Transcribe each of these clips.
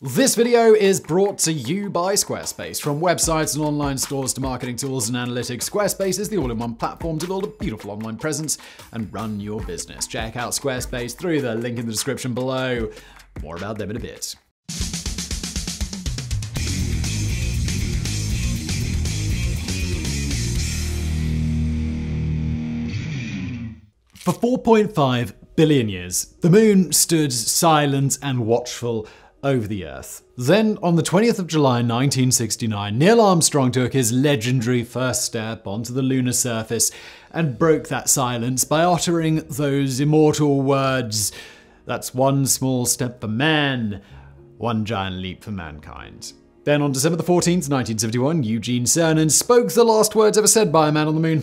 This video is brought to you by Squarespace. From websites and online stores to marketing tools and analytics, Squarespace is the all-in-one platform to build a beautiful online presence and run your business. Check out Squarespace through the link in the description below. More about them in a bit. For 4.5 billion years, the moon stood silent and watchful over the Earth. Then, on the 20th of July 1969, Neil Armstrong took his legendary first step onto the lunar surface and broke that silence by uttering those immortal words, "That's one small step for man, one giant leap for mankind." Then on December the 14th, 1971, Eugene Cernan spoke the last words ever said by a man on the moon.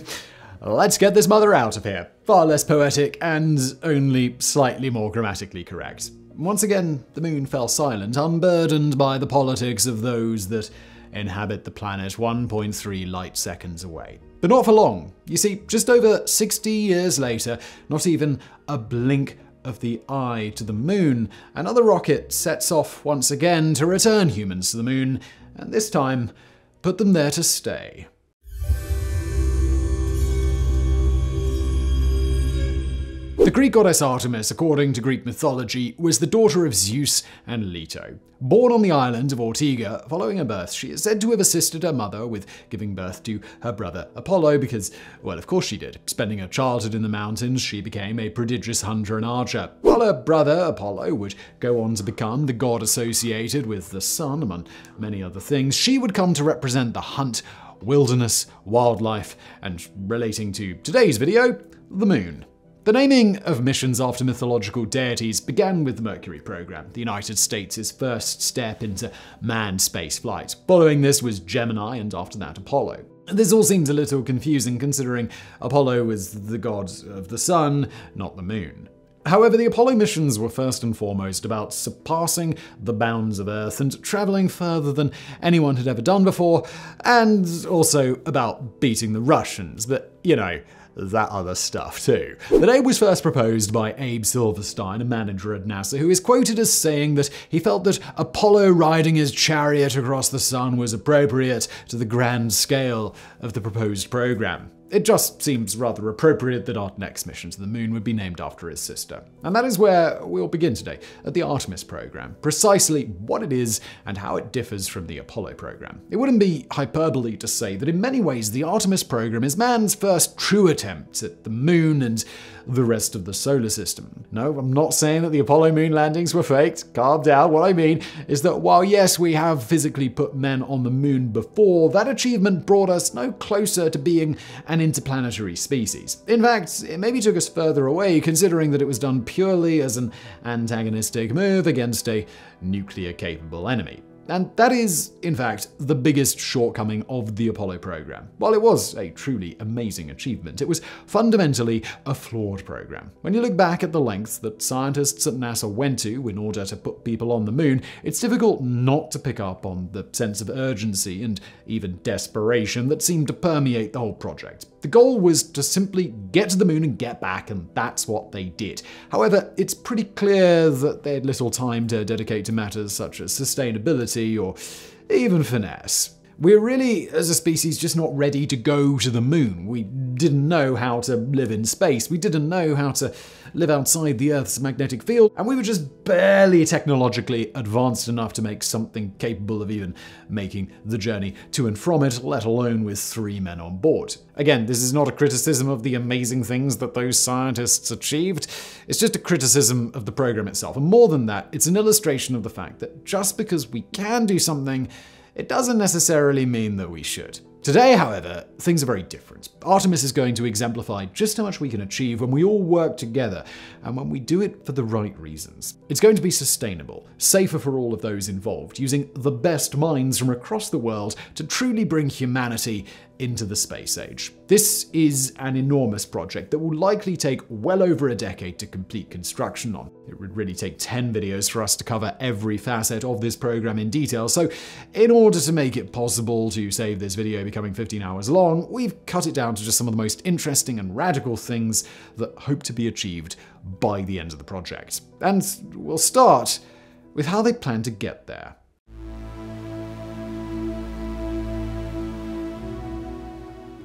"Let's get this mother out of here." Far less poetic and only slightly more grammatically correct. Once again, the moon fell silent, unburdened by the politics of those that inhabit the planet 1.3 light seconds away. But not for long. You see, just over 60 years later, not even a blink of the eye to the moon, another rocket sets off once again to return humans to the moon, and this time, put them there to stay. The Greek goddess Artemis, according to Greek mythology, was the daughter of Zeus and Leto. Born on the island of Ortega, following her birth, she is said to have assisted her mother with giving birth to her brother Apollo because, well, of course she did. Spending her childhood in the mountains, she became a prodigious hunter and archer, while her brother Apollo would go on to become the god associated with the sun, among many other things. She would come to represent the hunt, wilderness, wildlife, and relating to today's video, the moon. The naming of missions after mythological deities began with the Mercury program, the United States' first step into manned space flight. Following this was Gemini, and after that Apollo. This all seems a little confusing considering Apollo was the god of the sun, not the moon. However, the Apollo missions were first and foremost about surpassing the bounds of Earth and traveling further than anyone had ever done before, and also about beating the Russians, but, you know, that other stuff too. The name was first proposed by Abe Silverstein, a manager at NASA, who is quoted as saying that he felt that Apollo riding his chariot across the sun was appropriate to the grand scale of the proposed program. It just seems rather appropriate that our next mission to the moon would be named after his sister. And that is where we'll begin today, at the Artemis Program. Precisely what it is and how it differs from the Apollo program. It wouldn't be hyperbole to say that in many ways the Artemis program is man's first true attempt at the moon and the rest of the solar system. No, I'm not saying that the Apollo moon landings were faked. Calm down. What I mean is that while yes, we have physically put men on the moon before, that achievement brought us no closer to being an interplanetary species. In fact, it maybe took us further away considering that it was done purely as an antagonistic move against a nuclear-capable enemy. And that is, in fact, the biggest shortcoming of the Apollo program. While it was a truly amazing achievement, it was fundamentally a flawed program. When you look back at the lengths that scientists at NASA went to in order to put people on the moon, it's difficult not to pick up on the sense of urgency and even desperation that seemed to permeate the whole project. The goal was to simply get to the moon and get back, and that's what they did. However, it's pretty clear that they had little time to dedicate to matters such as sustainability or even finesse. We're really, as a species, just not ready to go to the moon. We didn't know how to live in space. We didn't know how to live outside the Earth's magnetic field. And we were just barely technologically advanced enough to make something capable of even making the journey to and from it, let alone with 3 men on board. Again, this is not a criticism of the amazing things that those scientists achieved. It's just a criticism of the program itself. And more than that, it's an illustration of the fact that just because we can do something, it doesn't necessarily mean that we should. Today, however, things are very different. Artemis is going to exemplify just how much we can achieve when we all work together and when we do it for the right reasons. It's going to be sustainable, safer for all of those involved, using the best minds from across the world to truly bring humanity into the space age. This is an enormous project that will likely take well over a decade to complete construction on. It would really take 10 videos for us to cover every facet of this program in detail, so in order to make it possible to save this video becoming 15 hours long, we've cut it down to just some of the most interesting and radical things that hope to be achieved by the end of the project. And we'll start with how they plan to get there.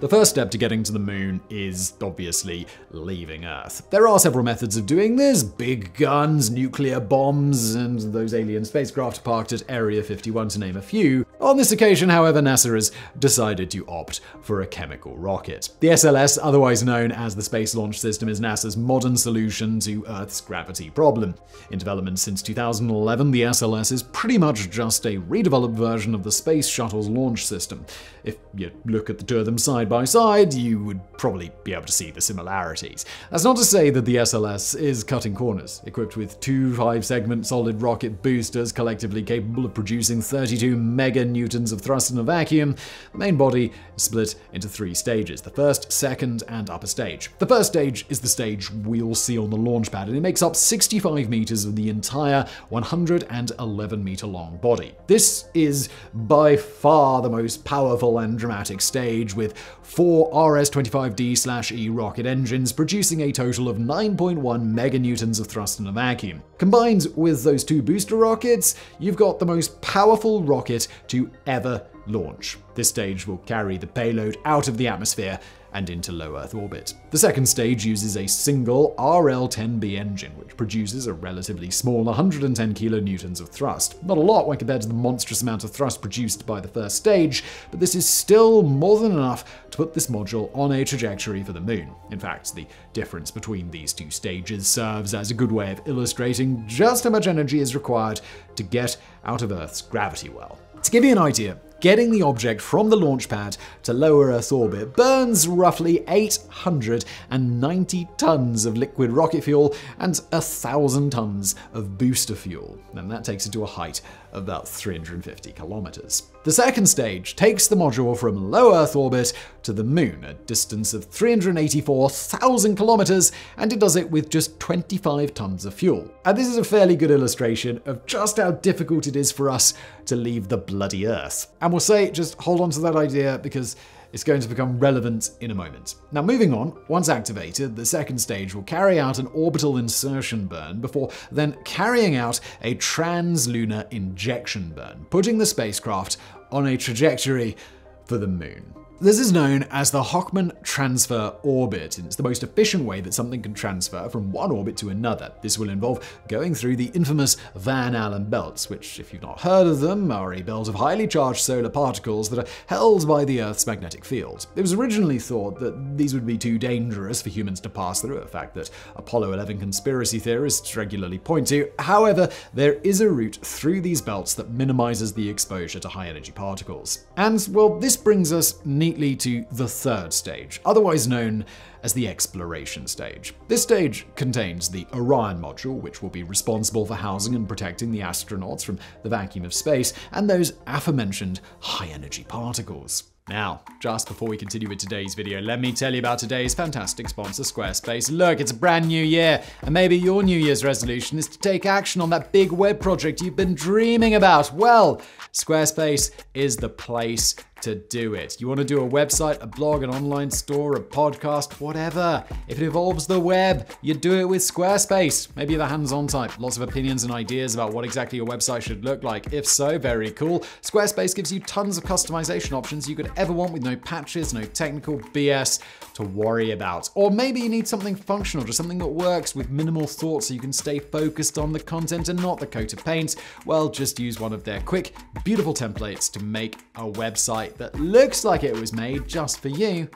The first step to getting to the moon is, obviously, leaving Earth. There are several methods of doing this: big guns, nuclear bombs, and those alien spacecraft parked at Area 51 to name a few. On this occasion, however, NASA has decided to opt for a chemical rocket. The SLS, otherwise known as the Space Launch System, is NASA's modern solution to Earth's gravity problem. In development since 2011, the SLS is pretty much just a redeveloped version of the Space Shuttle's launch system. If you look at the two of them side by side, you would probably be able to see the similarities. That's not to say that the SLS is cutting corners. Equipped with two 5-segment solid rocket boosters collectively capable of producing 32 meganewtons of thrust in a vacuum, the main body is split into 3 stages: the first, second, and upper stage. The first stage is the stage we'll see on the launch pad, and it makes up 65 meters of the entire 111-meter long body. This is by far the most powerful and dramatic stage, with 4 RS-25D/E rocket engines producing a total of 9.1 meganewtons of thrust in a vacuum. Combined with those 2 booster rockets, you've got the most powerful rocket to ever launch. This stage will carry the payload out of the atmosphere and into low Earth orbit. The second stage uses a single RL-10B engine, which produces a relatively small 110 kilonewtons of thrust. Not a lot when compared to the monstrous amount of thrust produced by the first stage, but this is still more than enough to put this module on a trajectory for the moon. In fact, the difference between these 2 stages serves as a good way of illustrating just how much energy is required to get out of Earth's gravity well. To give you an idea, getting the object from the launch pad to low Earth orbit burns roughly 890 tons of liquid rocket fuel and 1,000 tons of booster fuel, and that takes it to a height of about 350 kilometers. The second stage takes the module from low Earth orbit to the moon, a distance of 384,000 kilometers, and it does it with just 25 tons of fuel. And this is a fairly good illustration of just how difficult it is for us to leave the bloody Earth. And we'll say, just hold on to that idea, because it's going to become relevant in a moment. Now, moving on, once activated, the second stage will carry out an orbital insertion burn before then carrying out a translunar injection burn, putting the spacecraft on a trajectory for the moon. This is known as the Hoffman transfer orbit, and it's the most efficient way that something can transfer from one orbit to another. This will involve going through the infamous Van Allen belts, which, if you've not heard of them, are a belt of highly charged solar particles that are held by the Earth's magnetic field. It was originally thought that these would be too dangerous for humans to pass through, a fact that Apollo 11 conspiracy theorists regularly point to. However, there is a route through these belts that minimizes the exposure to high-energy particles. And, well, this brings us neatly to the third stage, otherwise known as the exploration stage. This stage contains the Orion module, which will be responsible for housing and protecting the astronauts from the vacuum of space and those aforementioned high-energy particles. Now, just before we continue with today's video, let me tell you about today's fantastic sponsor, Squarespace. Look, it's a brand new year, and maybe your New Year's resolution is to take action on that big web project you've been dreaming about. Well, Squarespace is the place to do it. You want to do a website, a blog, an online store, a podcast, whatever. If it involves the web, you do it with Squarespace. Maybe you're the hands-on type, lots of opinions and ideas about what exactly your website should look like. If so, very cool. Squarespace gives you tons of customization options you could ever want, with no patches, no technical BS to worry about. Or maybe you need something functional, just something that works with minimal thought so you can stay focused on the content and not the coat of paint. Well, just use one of their quick, beautiful templates to make a website that looks like it was made just for you,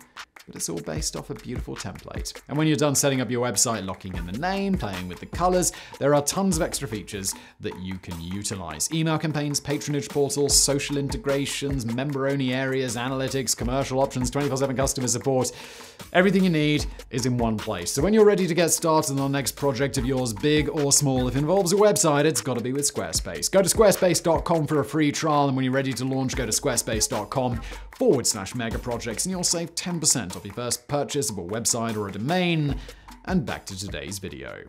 but it's all based off a beautiful template. And when you're done setting up your website, locking in the name, playing with the colors, there are tons of extra features that you can utilize. Email campaigns, patronage portals, social integrations, member-only areas, analytics, commercial options, 24/7 customer support. Everything you need is in one place. So when you're ready to get started on the next project of yours, big or small, if it involves a website, it's got to be with Squarespace. Go to squarespace.com for a free trial, and when you're ready to launch, go to squarespace.com/megaprojects, and you'll save 10% off your first purchase of a website or a domain. And back to today's video.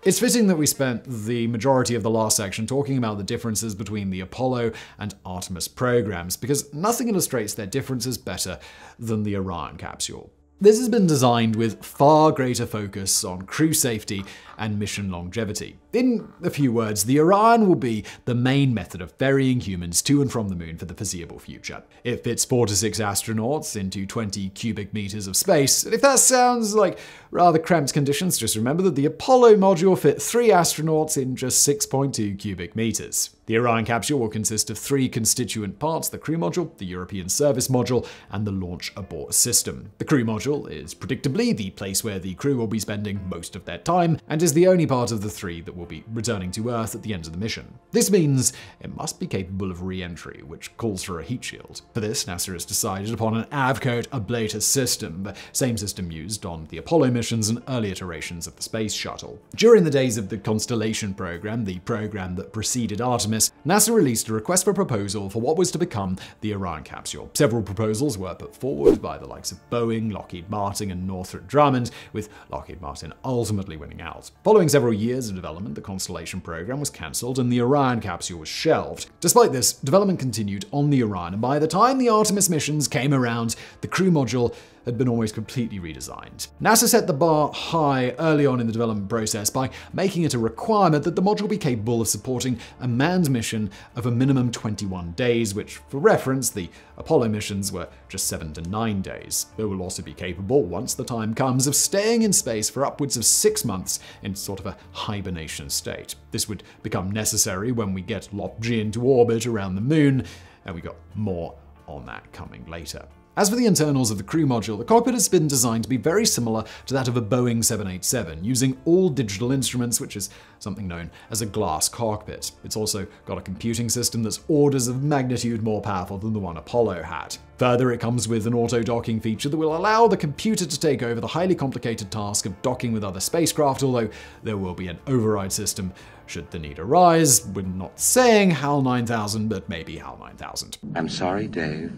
It's fitting that we spent the majority of the last section talking about the differences between the Apollo and Artemis programs, because nothing illustrates their differences better than the Orion capsule. This has been designed with far greater focus on crew safety and mission longevity. In a few words, the Orion will be the main method of ferrying humans to and from the moon for the foreseeable future. It fits 4 to 6 astronauts into 20 cubic meters of space, and if that sounds like rather cramped conditions, just remember that the Apollo module fit 3 astronauts in just 6.2 cubic meters. The Orion capsule will consist of 3 constituent parts: the crew module, the European service module, and the launch abort system. The crew module is predictably the place where the crew will be spending most of their time, and is the only part of the 3 that will be returning to Earth at the end of the mission. This means it must be capable of re-entry, which calls for a heat shield. For this, NASA has decided upon an Avcoat ablator system, the same system used on the Apollo missions and early iterations of the Space Shuttle. During the days of the Constellation Program, the program that preceded Artemis, NASA released a request for proposal for what was to become the Orion capsule. Several proposals were put forward by the likes of Boeing, Lockheed Martin, and Northrop Grumman, with Lockheed Martin ultimately winning out. Following several years of development, the Constellation Program was cancelled and the Orion capsule was shelved. Despite this, development continued on the Orion, and by the time the Artemis missions came around, the crew module had been almost completely redesigned. NASA set the bar high early on in the development process by making it a requirement that the module be capable of supporting a manned mission of a minimum 21 days, which, for reference, the Apollo missions were just 7 to 9 days. It will also be capable, once the time comes, of staying in space for upwards of 6 months in sort of a hibernation state. This would become necessary when we get LOP-G into orbit around the moon, and we got more on that coming later. As for the internals of the crew module, the cockpit has been designed to be very similar to that of a Boeing 787, using all digital instruments, which is something known as a glass cockpit. It's also got a computing system that's orders of magnitude more powerful than the one Apollo had. Further, it comes with an auto-docking feature that will allow the computer to take over the highly complicated task of docking with other spacecraft, although there will be an override system should the need arise. We're not saying HAL 9000, but maybe HAL 9000. I'm sorry, Dave.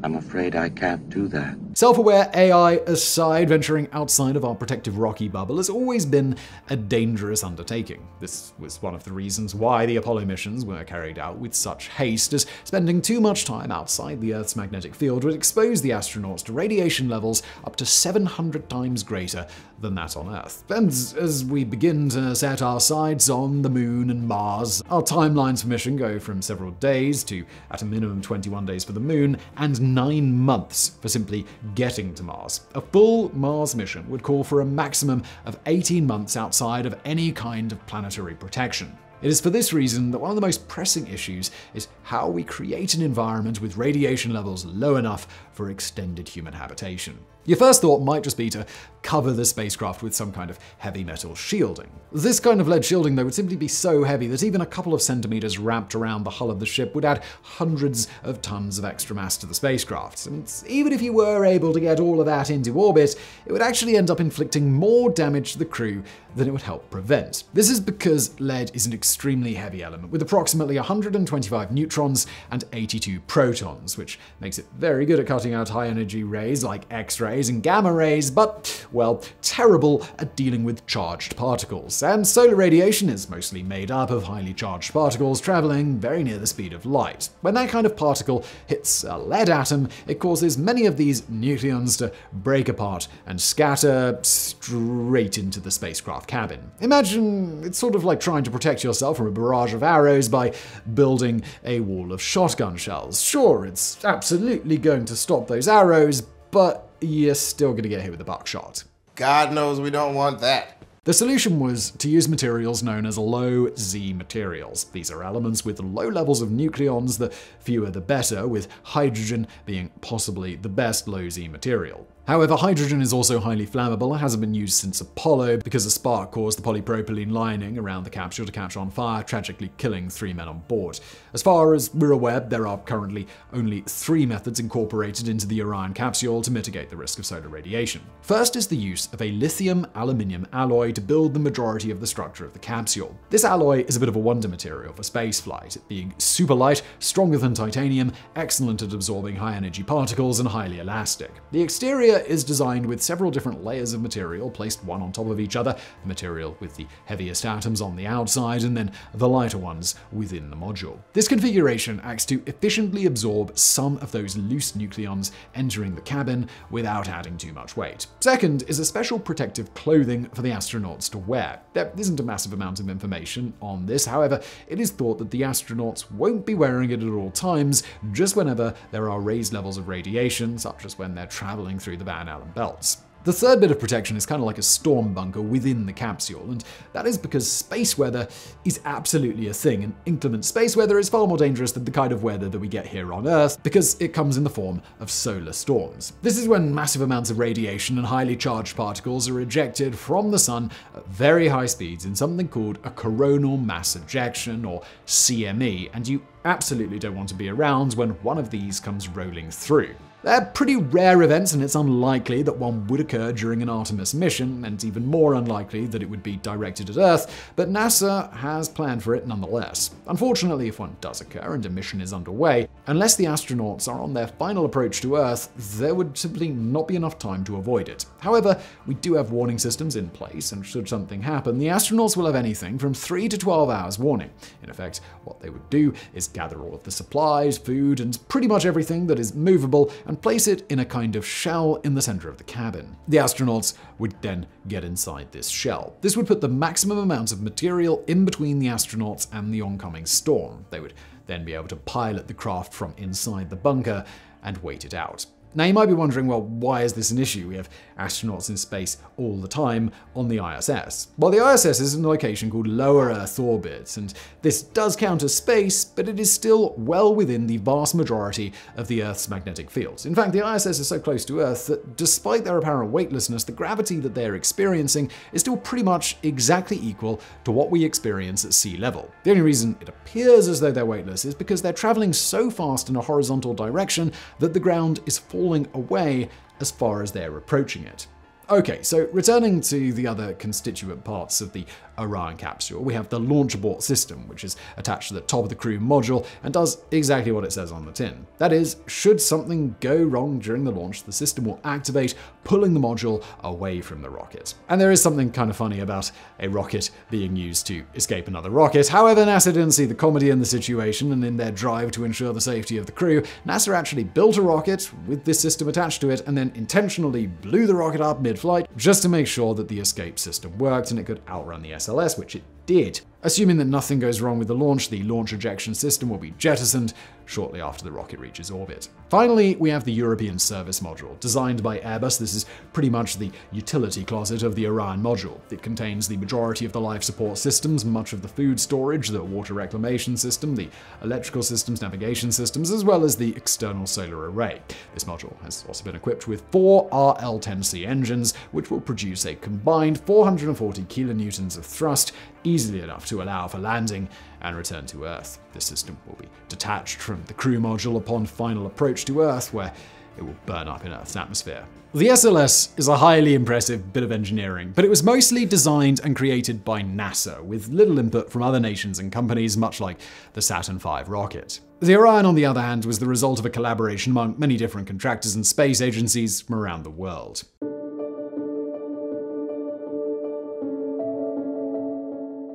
I'm afraid I can't do that. Self-aware AI aside, venturing outside of our protective rocky bubble has always been a dangerous undertaking. This was one of the reasons why the Apollo missions were carried out with such haste, as spending too much time outside the Earth's magnetic field would expose the astronauts to radiation levels up to 700 times greater than that on Earth. And as we begin to set our sights on the Moon and Mars, our timelines for mission go from several days to, at a minimum, 21 days for the Moon, and 9 months for simply getting to Mars. A full Mars mission would call for a maximum of 18 months outside of any kind of planetary protection. It is for this reason that one of the most pressing issues is how we create an environment with radiation levels low enough for extended human habitation. Your first thought might just be to cover the spacecraft with some kind of heavy metal shielding. This kind of lead shielding, though, would simply be so heavy that even a couple of centimeters wrapped around the hull of the ship would add hundreds of tons of extra mass to the spacecraft. And even if you were able to get all of that into orbit, it would actually end up inflicting more damage to the crew than it would help prevent. This is because lead is an extremely heavy element, with approximately 125 neutrons and 82 protons, which makes it very good at cutting out high-energy rays like X-rays and gamma rays, but, well, terrible at dealing with charged particles. And solar radiation is mostly made up of highly charged particles traveling very near the speed of light. When that kind of particle hits a lead atom, it causes many of these nucleons to break apart and scatter straight into the spacecraft cabin. Imagine it's sort of like trying to protect yourself from a barrage of arrows by building a wall of shotgun shells. Sure, it's absolutely going to stop those arrows, but you're still going to get hit with a buckshot. God knows we don't want that. The solution was to use materials known as low-Z materials. These are elements with low levels of nucleons, the fewer the better, with hydrogen being possibly the best low-Z material. However, hydrogen is also highly flammable and hasn't been used since Apollo because a spark caused the polypropylene lining around the capsule to catch on fire, tragically killing 3 men on board. As far as we're aware, there are currently only 3 methods incorporated into the Orion capsule to mitigate the risk of solar radiation. First is the use of a lithium-aluminium alloy to build the majority of the structure of the capsule. This alloy is a bit of a wonder material for spaceflight, it being super light, stronger than titanium, excellent at absorbing high-energy particles, and highly elastic. The exterior Ortega is designed with several different layers of material placed one on top of each other, the material with the heaviest atoms on the outside and then the lighter ones within the module. This configuration acts to efficiently absorb some of those loose nucleons entering the cabin without adding too much weight. Second is a special protective clothing for the astronauts to wear. There isn't a massive amount of information on this, however, it is thought that the astronauts won't be wearing it at all times, just whenever there are raised levels of radiation, such as when they're traveling through the Van Allen belts. The third bit of protection is kind of like a storm bunker within the capsule, and that is because space weather is absolutely a thing, and inclement space weather is far more dangerous than the kind of weather that we get here on Earth because it comes in the form of solar storms. This is when massive amounts of radiation and highly charged particles are ejected from the sun at very high speeds in something called a coronal mass ejection, or CME, and you absolutely don't want to be around when one of these comes rolling through. They're pretty rare events, and it's unlikely that one would occur during an Artemis mission, and even more unlikely that it would be directed at Earth, but NASA has planned for it nonetheless. Unfortunately, if one does occur and a mission is underway, unless the astronauts are on their final approach to Earth, there would simply not be enough time to avoid it. However, we do have warning systems in place, and should something happen, the astronauts will have anything from 3 to 12 hours warning. In effect, what they would do is gather all of the supplies, food, and pretty much everything that is movable and place it in a kind of shell in the center of the cabin. The astronauts would then get inside this shell. This would put the maximum amount of material in between the astronauts and the oncoming storm. They would then be able to pilot the craft from inside the bunker and wait it out. Now, you might be wondering, well, why is this an issue? We have astronauts in space all the time on the ISS. Well, the ISS is in a location called low Earth orbit, and this does count as space, but it is still well within the vast majority of the Earth's magnetic fields. In fact, the ISS is so close to Earth that despite their apparent weightlessness, the gravity that they're experiencing is still pretty much exactly equal to what we experience at sea level. The only reason it appears as though they're weightless is because they're traveling so fast in a horizontal direction that the ground is falling away as far as they're approaching it. Okay, so returning to the other constituent parts of the Orion capsule, we have the launch abort system, which is attached to the top of the crew module and does exactly what it says on the tin. That is, should something go wrong during the launch, the system will activate, pulling the module away from the rocket. And there is something kind of funny about a rocket being used to escape another rocket. However, NASA didn't see the comedy in the situation, and in their drive to ensure the safety of the crew, NASA actually built a rocket with this system attached to it and then intentionally blew the rocket up mid-flight just to make sure that the escape system worked and it could outrun the SLS, which it did. Assuming that nothing goes wrong with the launch ejection system will be jettisoned shortly after the rocket reaches orbit. Finally, we have the European Service Module. Designed by Airbus, this is pretty much the utility closet of the Orion module. It contains the majority of the life support systems, much of the food storage, the water reclamation system, the electrical systems, navigation systems, as well as the external solar array. This module has also been equipped with 4 RL-10C engines, which will produce a combined 440 kilonewtons of thrust, easily enough to allow for landing and return to Earth. This system will be detached from the crew module upon final approach to Earth, where it will burn up in Earth's atmosphere. The SLS is a highly impressive bit of engineering, but it was mostly designed and created by NASA, with little input from other nations and companies, much like the Saturn V rocket. The Orion, on the other hand, was the result of a collaboration among many different contractors and space agencies from around the world.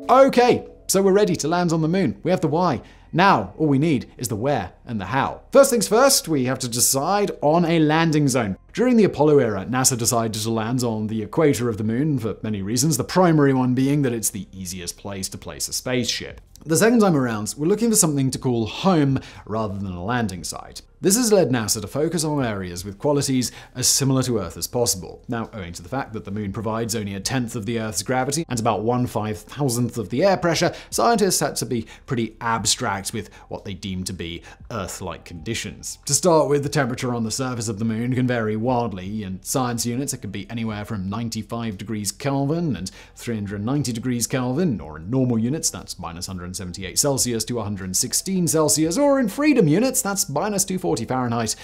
Okay, so we're ready to land on the moon. We have the why. Now, all we need is the where and the how. First things first, we have to decide on a landing zone. During the Apollo era, NASA decided to land on the equator of the moon for many reasons, the primary one being that it's the easiest place to place a spaceship. The second time around, we're looking for something to call home rather than a landing site. This has led NASA to focus on areas with qualities as similar to Earth as possible. Now, owing to the fact that the moon provides only 1/10 of the Earth's gravity and about 1/5000th of the air pressure, scientists had to be pretty abstract with what they deemed to be Earth-like conditions. To start with, the temperature on the surface of the moon can vary wildly. In science units, it can be anywhere from 95 degrees Kelvin and 390 degrees Kelvin, or in normal units, that's minus 178 Celsius to 116 Celsius, or in freedom units, that's minus 240 Fahrenheit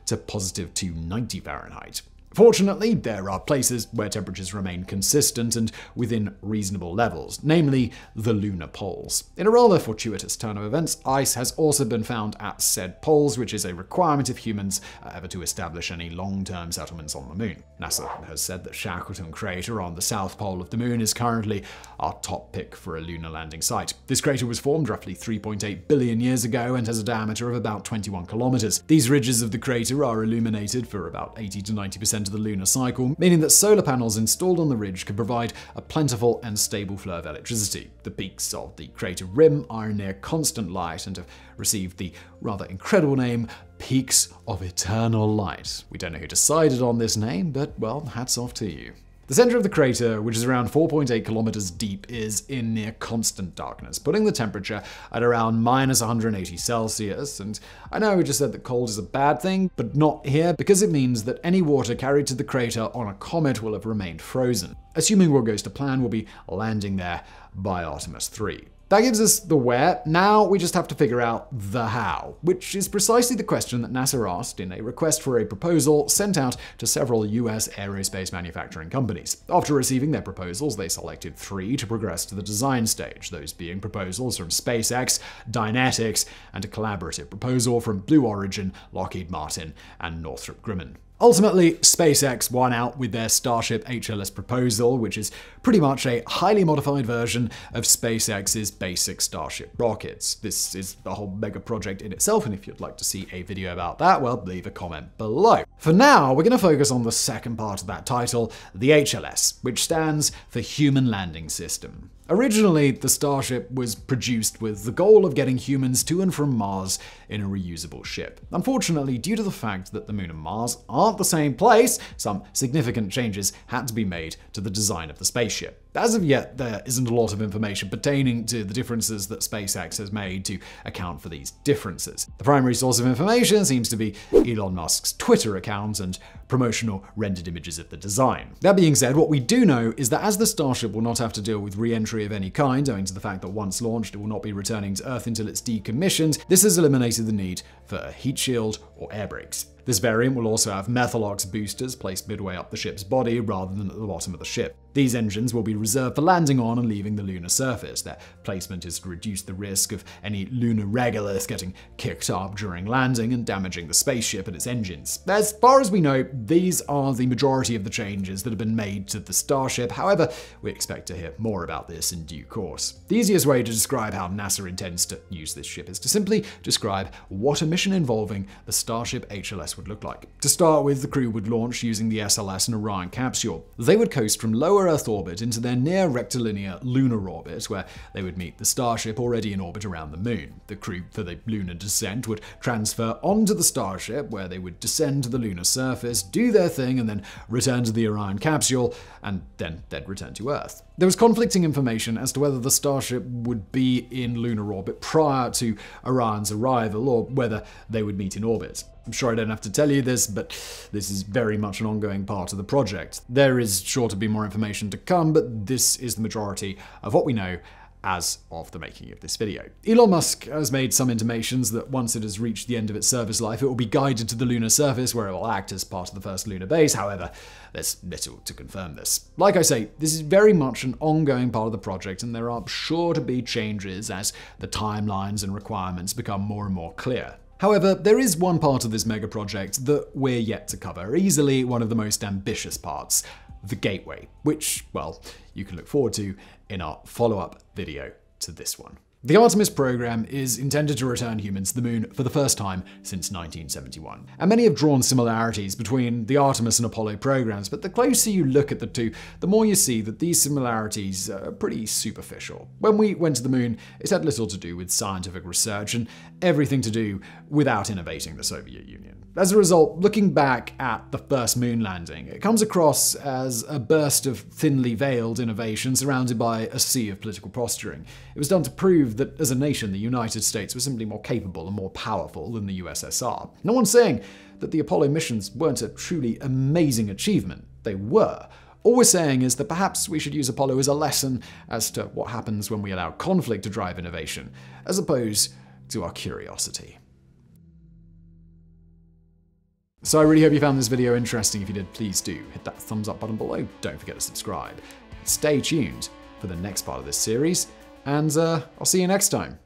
to positive 290 Fahrenheit. Fortunately, there are places where temperatures remain consistent and within reasonable levels, namely the lunar poles. In a rather fortuitous turn of events, ice has also been found at said poles, which is a requirement if humans are ever to establish any long-term settlements on the moon. NASA has said that Shackleton Crater on the south pole of the moon is currently our top pick for a lunar landing site. This crater was formed roughly 3.8 billion years ago and has a diameter of about 21 kilometers. These ridges of the crater are illuminated for about 80 to 90% of the lunar cycle, meaning that solar panels installed on the ridge can provide a plentiful and stable flow of electricity. The peaks of the crater rim are near constant light and have received the rather incredible name Peaks of Eternal Light. We don't know who decided on this name, but well, hats off to you. The center of the crater, which is around 4.8 kilometers deep, is in near constant darkness, putting the temperature at around minus 180 Celsius. And I know we just said that cold is a bad thing, but not here, because it means that any water carried to the crater on a comet will have remained frozen. Assuming all goes to plan, we'll be landing there by Artemis 3. That gives us the where. Now we just have to figure out the how, which is precisely the question that NASA asked in a request for a proposal sent out to several US aerospace manufacturing companies. After receiving their proposals, they selected 3 to progress to the design stage, those being proposals from SpaceX, Dynetics, and a collaborative proposal from Blue Origin, Lockheed Martin, and Northrop Grumman. Ultimately, SpaceX won out with their Starship HLS proposal, which is pretty much a highly modified version of SpaceX's basic Starship rockets. This is a whole mega project in itself, and if you'd like to see a video about that, well, leave a comment below. For now, we're going to focus on the second part of that title, the HLS, which stands for Human Landing System. Originally, the Starship was produced with the goal of getting humans to and from Mars in a reusable ship. Unfortunately, due to the fact that the Moon and Mars aren't the same place, some significant changes had to be made to the design of the spaceship. As of yet, there isn't a lot of information pertaining to the differences that SpaceX has made to account for these differences. The primary source of information seems to be Elon Musk's Twitter account and promotional rendered images of the design. That being said, what we do know is that as the Starship will not have to deal with re-entry of any kind, owing to the fact that once launched it will not be returning to Earth until it's decommissioned, this has eliminated the need for a heat shield or air brakes. This variant will also have Methalox boosters placed midway up the ship's body rather than at the bottom of the ship. These engines will be reserved for landing on and leaving the lunar surface. Their placement is to reduce the risk of any lunar regolith getting kicked up during landing and damaging the spaceship and its engines. As far as we know, these are the majority of the changes that have been made to the Starship. However, we expect to hear more about this in due course. The easiest way to describe how NASA intends to use this ship is to simply describe what a mission involving the Starship HLS would look like. To start with, the crew would launch using the SLS and Orion capsule. They would coast from lower Earth orbit into their near rectilinear lunar orbit, where they would meet the Starship already in orbit around the Moon. The crew for the lunar descent would transfer onto the Starship, where they would descend to the lunar surface, do their thing, and then return to the Orion capsule, and then they'd return to Earth. There was conflicting information as to whether the Starship would be in lunar orbit prior to Orion's arrival, or whether they would meet in orbit. I'm sure I don't have to tell you this, but this is very much an ongoing part of the project. There is sure to be more information to come, but this is the majority of what we know as of the making of this video. Elon Musk has made some intimations that once it has reached the end of its service life, it will be guided to the lunar surface where it will act as part of the first lunar base. However, there's little to confirm this. Like I say, this is very much an ongoing part of the project, and there are sure to be changes as the timelines and requirements become more and more clear. However, there is one part of this mega project that we're yet to cover, easily one of the most ambitious parts, the Gateway, which, well, you can look forward to in our follow-up video to this one. The Artemis Program is intended to return humans to the Moon for the first time since 1971. And many have drawn similarities between the Artemis and Apollo programs, but the closer you look at the two, the more you see that these similarities are pretty superficial. When we went to the Moon, it had little to do with scientific research and everything to do without innovating the Soviet Union. As a result, looking back at the first moon landing, it comes across as a burst of thinly veiled innovation surrounded by a sea of political posturing. It was done to prove that as a nation, the United States was simply more capable and more powerful than the USSR. No one's saying that the Apollo missions weren't a truly amazing achievement. They were. All we're saying is that perhaps we should use Apollo as a lesson as to what happens when we allow conflict to drive innovation, as opposed to our curiosity. So I really hope you found this video interesting. If you did, please do hit that thumbs up button below. Don't forget to subscribe. Stay tuned for the next part of this series, and I'll see you next time.